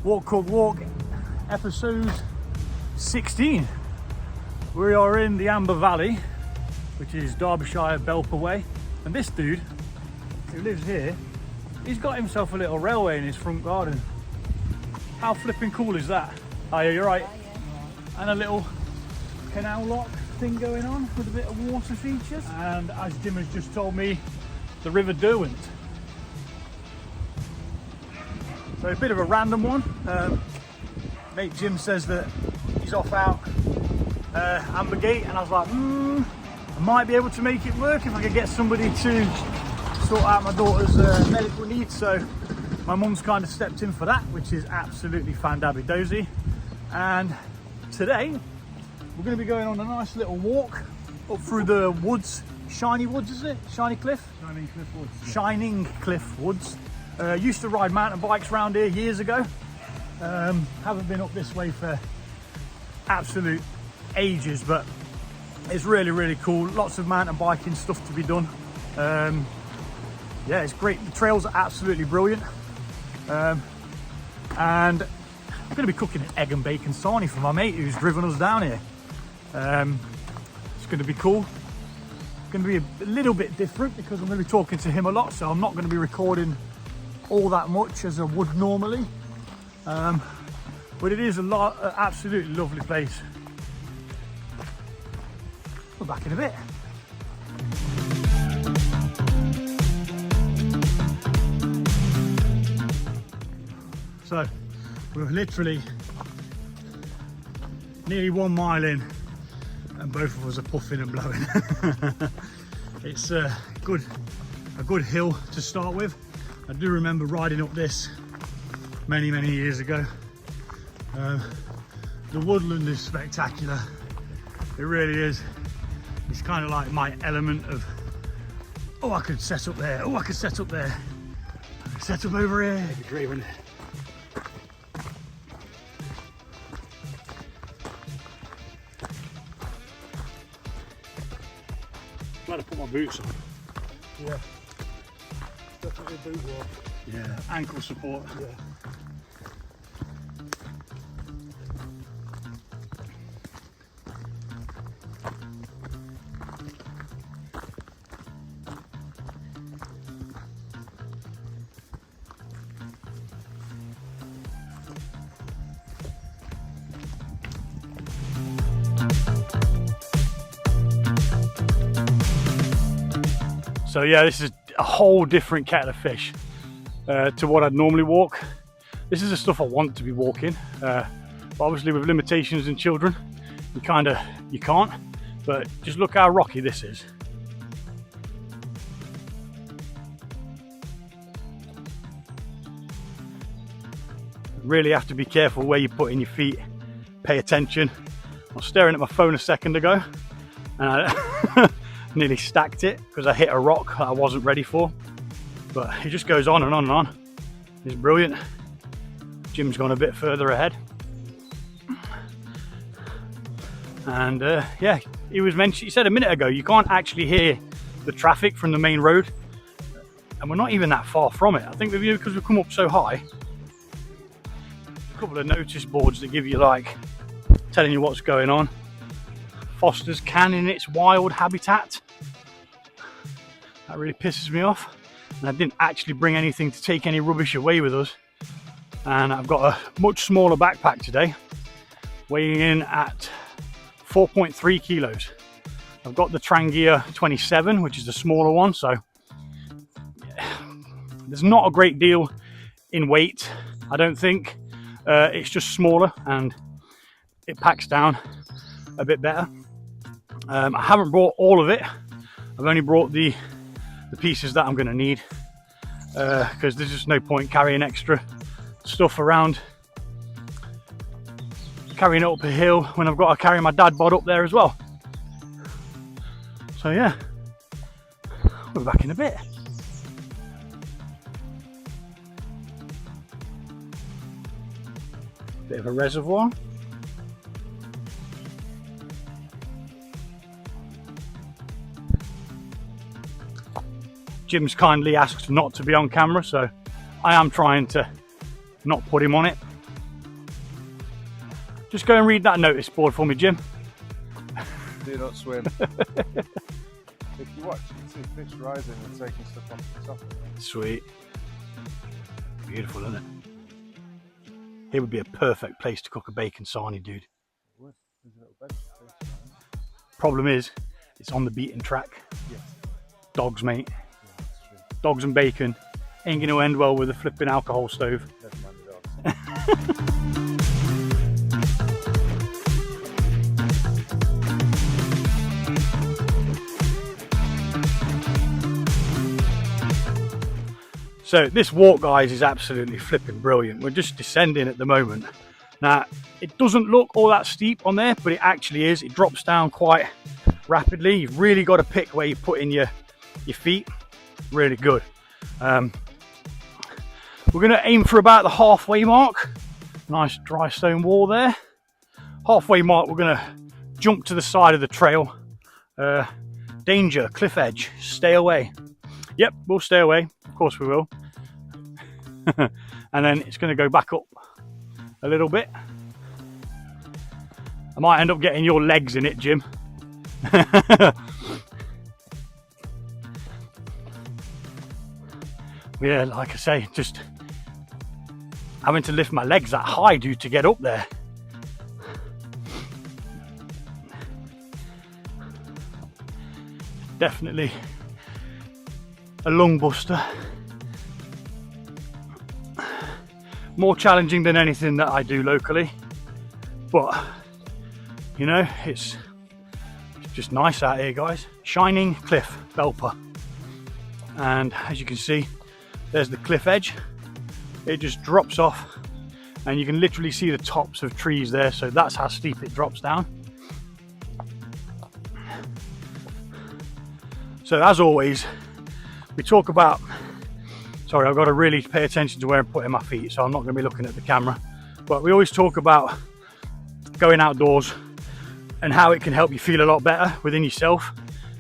Walk Cook Walk, episode 16. We are in the Amber Valley, which is Derbyshire, Belper way, and this dude who lives here, he's got himself a little railway in his front garden. How flipping cool is that? Oh yeah, you're right. And a little canal lock thing going on with a bit of water features. And as Jim has just told me, the River Derwent. So a bit of a random one. Mate Jim says that he's off out Ambergate, and I was like, I might be able to make it work if I could get somebody to sort out my daughter's medical needs. So my mum's kind of stepped in for that, which is absolutely fan-dabby-dozy. And today we're going to be going on a nice little walk up through the woods. Shiny Woods, is it? Shiny Cliff? Shining Cliff Woods. Yeah. Shining Cliff Woods. Used to ride mountain bikes around here years ago. Haven't been up this way for absolute ages, but it's really, really cool. Lots of mountain biking stuff to be done. Yeah, it's great. The trails are absolutely brilliant. And I'm going to be cooking an egg and bacon sarnie for my mate who's driven us down here. It's going to be cool. It's going to be a little bit different because I'm going to be talking to him a lot, so I'm not going to be recording all that much as I would normally. But it is absolutely lovely place. We're back in a bit. So we're literally nearly 1 mile in and both of us are puffing and blowing. It's a good hill to start with. I do remember riding up this many years ago. The woodland is spectacular. It really is. It's kind of like my element of, oh, I could set up there. Oh, I could set up there. I could set up over here. It'd be great, wouldn't it? Glad I put my boots on. Yeah. Definitely boot walk. Yeah, ankle support. Yeah. So yeah, this is a whole different kettle of fish to what I'd normally walk. This is the stuff I want to be walking, but obviously with limitations in children, you can't. But just look how rocky this is. Really have to be careful where you put in your feet. Pay attention. I was staring at my phone a second ago, and I nearly stacked it because I hit a rock that I wasn't ready for. But it just goes on and on and on. It's brilliant. Jim's gone a bit further ahead. And yeah, he said a minute ago, you can't actually hear the traffic from the main road. And we're not even that far from it. I think because we've come up so high, a couple of notice boards that give you like, telling you what's going on. Foster's can in its wild habitat. That really pisses me off. And I didn't actually bring anything to take any rubbish away with us. And I've got a much smaller backpack today, weighing in at 4.3 kilos. I've got the Trangia 27, which is the smaller one, so yeah, there's not a great deal in weight, I don't think. It's just smaller and it packs down a bit better. I haven't brought all of it. I've only brought the pieces that I'm going to need because there's just no point carrying extra stuff around, carrying it up a hill when I've got to carry my dad bod up there as well. So yeah, we're back in a bit. Bit of a reservoir. Jim's kindly asked not to be on camera, so I am trying to not put him on it. Just go and read that notice board for me, Jim. Do not swim. If you watch, you can see fish rising and taking stuff off the top of it. Sweet. Beautiful, isn't it? Here would be a perfect place to cook a bacon sarnie, dude. It would. There's a little bench of fish. Problem is, it's on the beaten track. Yes. Dogs, mate. Yeah, that's true. Dogs and bacon ain't going to end well with a flipping alcohol stove. Never mind the dogs. So this walk, guys, is absolutely flipping brilliant. We're just descending at the moment. Now, it doesn't look all that steep on there, but it actually is. It drops down quite rapidly. You've really got to pick where you put in your feet. Really good. We're going to aim for about the halfway mark. Nice dry stone wall there. Halfway mark, we're going to jump to the side of the trail. Danger, cliff edge, stay away. Yep, we'll stay away. Of course we will. And then it's going to go back up a little bit. I might end up getting your legs in it, Jim. Yeah, like I say, just having to lift my legs that high, dude, to get up there. Definitely a lung buster. More challenging than anything that I do locally, but you know, it's just nice out here, guys. Shining cliff belper, and as you can see, there's the cliff edge. It just drops off and you can literally see the tops of trees there, so that's how steep it drops down. So as always, we talk about, sorry, I've got to really pay attention to where I'm putting my feet, so I'm not going to be looking at the camera, but we always talk about going outdoors and how it can help you feel a lot better within yourself.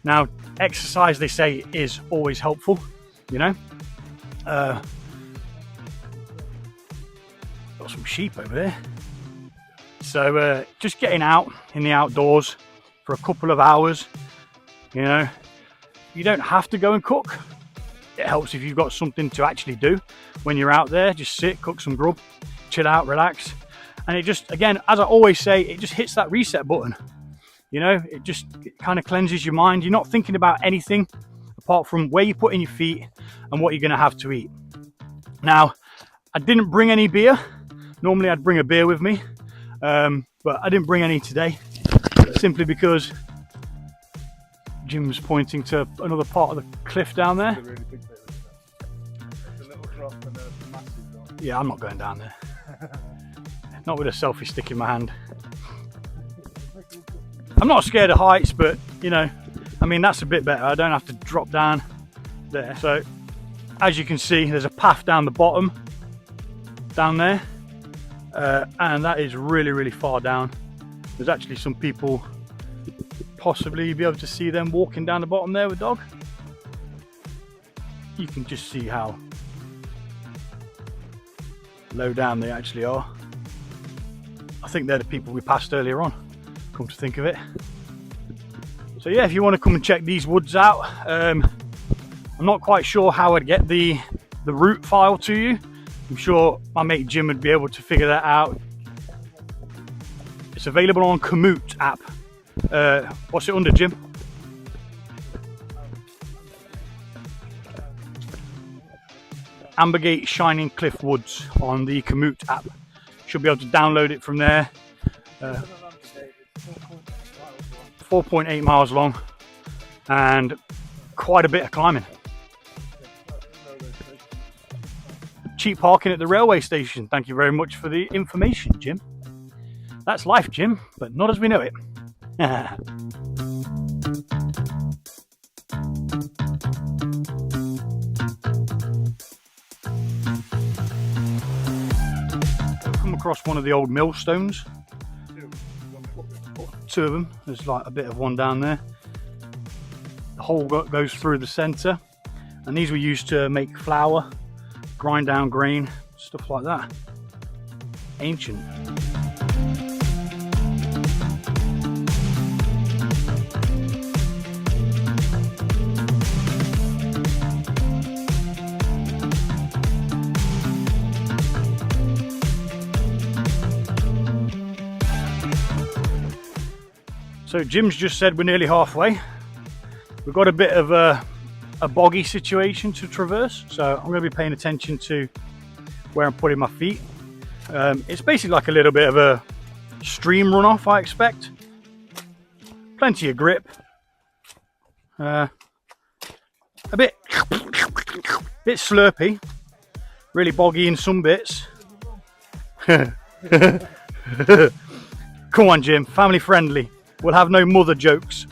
Now, exercise, they say, is always helpful, you know. Got some sheep over there. So just getting out in the outdoors for a couple of hours, you know, you don't have to go and cook. It helps if you've got something to actually do when you're out there. Just sit, cook some grub, chill out, relax. And it just, again, as I always say, it just hits that reset button. You know, it kind of cleanses your mind. You're not thinking about anything apart from where you put in your feet and what you're going to have to eat. Now, I didn't bring any beer. Normally I'd bring a beer with me, but I didn't bring any today, simply because Jim's pointing to another part of the cliff down there. It's a really big bit, it's a little drop and a massive drop. Yeah, I'm not going down there. Not with a selfie stick in my hand. I'm not scared of heights, but you know, I mean, that's a bit better. I don't have to drop down there. So as you can see, there's a path down the bottom down there, and that is really, really far down. There's actually some people, possibly be able to see them walking down the bottom there with dog. You can just see how low down they actually are. I think they're the people we passed earlier on, come to think of it. So yeah, if you want to come and check these woods out, I'm not quite sure how I'd get the route file to you. I'm sure my mate Jim would be able to figure that out. It's available on Komoot app. What's it under, Jim? Ambergate Shining Cliff Woods on the Komoot app. Should be able to download it from there. 4.8 miles long and quite a bit of climbing. Cheap parking at the railway station. Thank you very much for the information, Jim. That's life, Jim, but not as we know it. Come across one of the old millstones. Two of them. There's like a bit of one down there. The hole goes through the center, and these were used to make flour, grind down grain, stuff like that. Ancient. So Jim's just said we're nearly halfway. We've got a bit of a boggy situation to traverse, so I'm going to be paying attention to where I'm putting my feet. It's basically like a little bit of a stream runoff, I expect. Plenty of grip. A bit slurpy. Really boggy in some bits. Come on, Jim, family friendly. We'll have no mother jokes.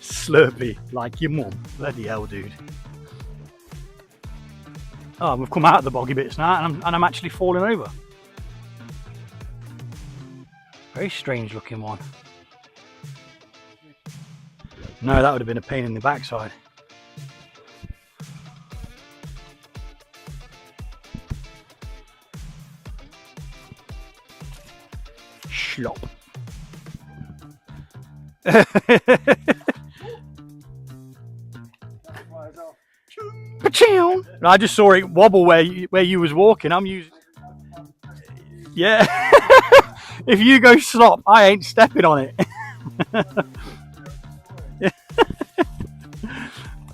Slurpy, like your mum. Bloody hell, dude. Oh, we've come out of the boggy bits now, and I'm actually falling over. Very strange looking one. No, that would have been a pain in the backside. Slop. I just saw it wobble where you was walking. I'm using. Yeah. If you go slop, I ain't stepping on it.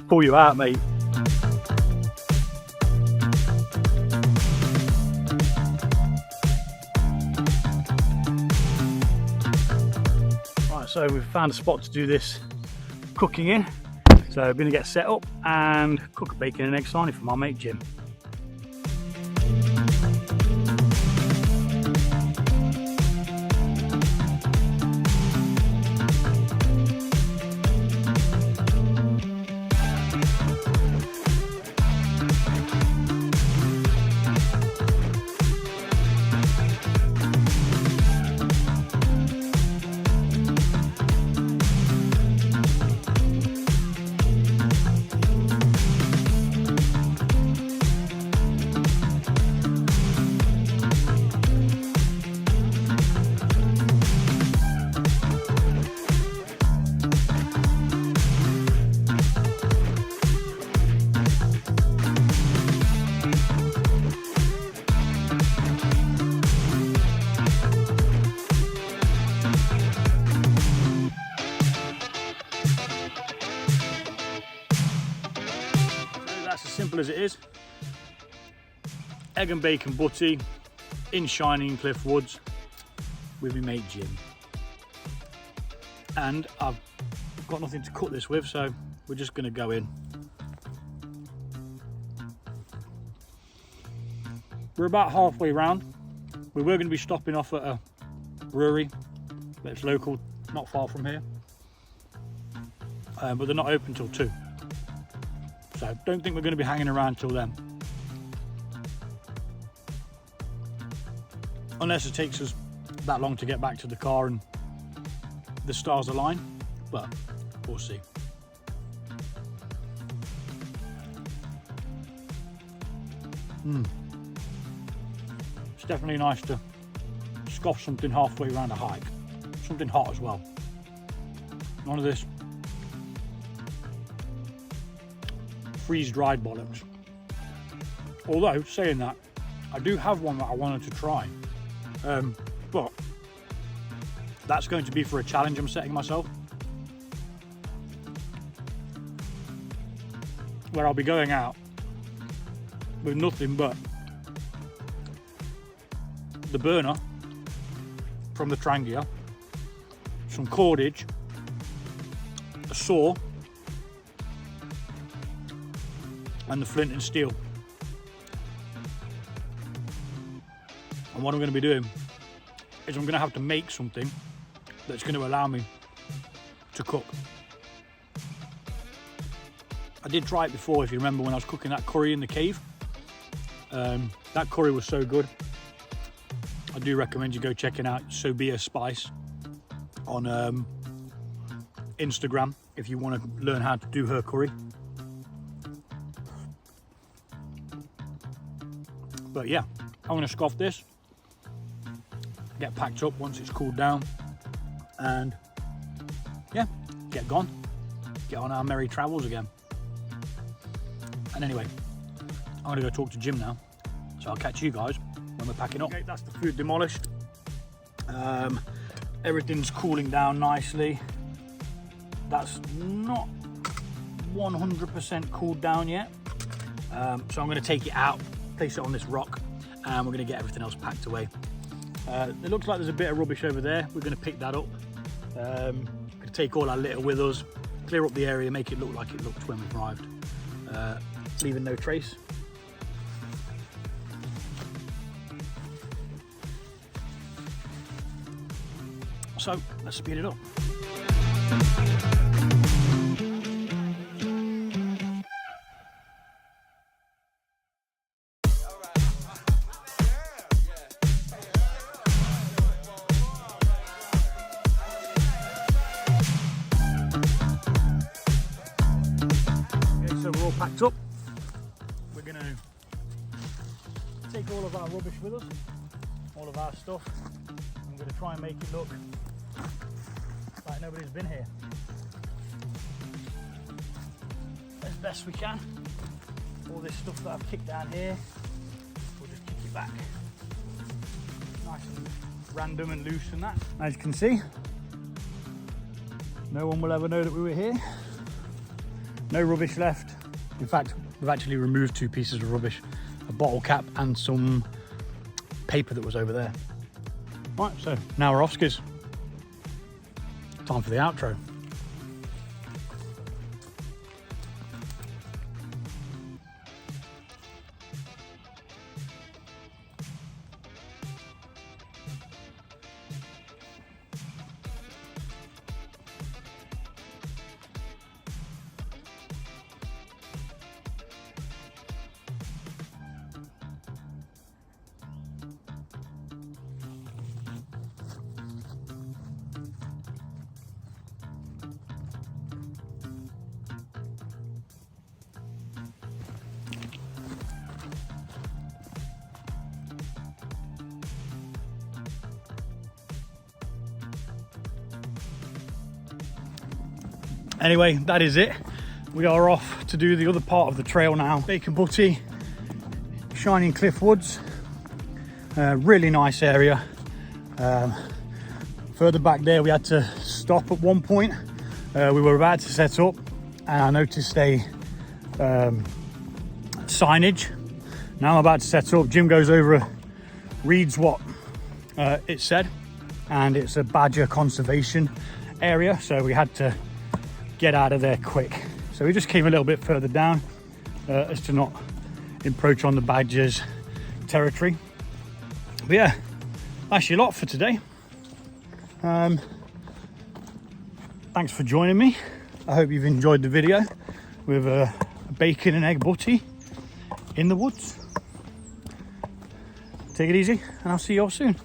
Pull you out, mate. Right, so we've found a spot to do this cooking in. So I'm going to get set up and cook a bacon and egg sarnie for my mate Jim. Simple as it is. Egg and bacon butty in Shining Cliff Woods with my mate Jim. And I've got nothing to cook this with, so we're just going to go in. We're about halfway round. We were going to be stopping off at a brewery that's local, not far from here, but they're not open till 2. So I don't think we're going to be hanging around till then. Unless it takes us that long to get back to the car and the stars align, but we'll see. It's definitely nice to scoff something halfway around a hike. Something hot as well. None of this freeze-dried bollocks. Although, saying that, I do have one that I wanted to try, but that's going to be for a challenge I'm setting myself, where I'll be going out with nothing but the burner from the Trangia, some cordage, a saw, and the flint and steel. And what I'm going to be doing is I'm going to have to make something that's going to allow me to cook. I did try it before, if you remember, when I was cooking that curry in the cave. That curry was so good. I do recommend you go checking out Sobia Spice on Instagram if you want to learn how to do her curry. But yeah, I'm going to scoff this, get packed up once it's cooled down, and yeah, get gone, get on our merry travels again. And anyway, I'm going to go talk to Jim now, so I'll catch you guys when we're packing up. Okay, that's the food demolished. Everything's cooling down nicely. That's not 100% cooled down yet. So I'm going to take it out, place it on this rock, and we're going to get everything else packed away. It looks like there's a bit of rubbish over there. We're going to pick that up. Going to take all our litter with us, clear up the area, make it look like it looked when we arrived, leaving no trace. So let's speed it up. Okay, so we're all packed up. We're going to take all of our rubbish with us, all of our stuff. I'm going to try and make it look like nobody's been here as best we can. All this stuff that I've kicked down here, we'll just kick it back. Nice and random and loose and that. As you can see, no one will ever know that we were here. No rubbish left. In fact, we've actually removed 2 pieces of rubbish, a bottle cap and some paper that was over there. Right, so now we're off skis. Time for the outro. Anyway, that is it. We are off to do the other part of the trail now. Bacon Butty, Shining Cliff Woods. Really nice area. Further back there, we had to stop at one point. We were about to set up, and I noticed a signage. Now I'm about to set up. Jim goes over, reads what it said, and it's a badger conservation area, so we had to get out of there quick. So we just came a little bit further down as to not encroach on the badgers' territory. But yeah, that's your lot for today. Thanks for joining me. I hope you've enjoyed the video with a bacon and egg butty in the woods. Take it easy, and I'll see you all soon.